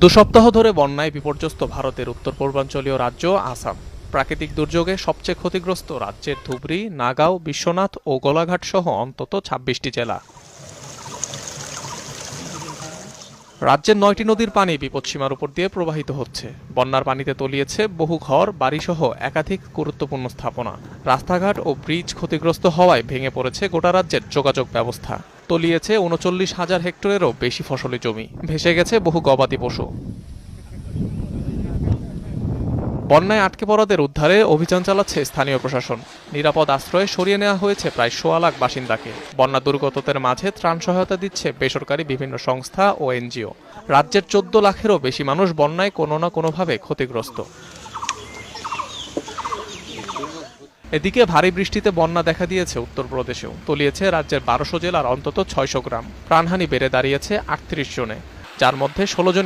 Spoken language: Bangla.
সপ্তাহ ধরে বন্যায় বিপর্যস্ত ভারতের উত্তর পূর্বাঞ্চলীয় রাজ্য আসাম। প্রাকৃতিক দুর্যোগে সবচেয়ে ক্ষতিগ্রস্ত রাজ্যের ধুবড়ী, নাগাঁও, বিশ্বনাথ ও গোলাঘাট সহ অন্তত ২৬টি জেলা। রাজ্যের ৯টি নদীর পানি বিপদসীমার উপর দিয়ে প্রবাহিত হচ্ছে। বন্যার পানিতে তলিয়েছে বহু ঘর বাড়িসহ একাধিক গুরুত্বপূর্ণ স্থাপনা। রাস্তাঘাট ও ব্রিজ ক্ষতিগ্রস্ত হওয়ায় ভেঙে পড়েছে গোটা রাজ্যের যোগাযোগ ব্যবস্থা। তলিয়েছে ৩৯,০০০ হেক্টরেরও বেশি ফসলি জমি। ভেসে গেছে বহু গবাদি পশু। বন্যায় আটকে পড়াদের উদ্ধারে অভিযান চালাচ্ছে স্থানীয় প্রশাসন। নিরাপদ আশ্রয়ে সরিয়ে নেওয়া হয়েছে প্রায় ১৬ লাখ বাসিন্দাকে। বন্যা দুর্গতদের মাঝে ত্রাণ সহায়তা দিচ্ছে বেসরকারি বিভিন্ন সংস্থা ও এনজিও। রাজ্যের ১৪ লাখেরও বেশি মানুষ বন্যায় কোনো না কোনোভাবে ক্ষতিগ্রস্ত। এদিকে ভারী বৃষ্টিতে বন্যা দেখা দিয়েছে উত্তরপ্রদেশেও। তলিয়েছে রাজ্যের ১২০০ জেলার অন্তত ৬০০ গ্রাম। প্রাণহানি বেড়ে দাঁড়িয়েছে ৩৮ জনে, যার মধ্যে ১৬ জনই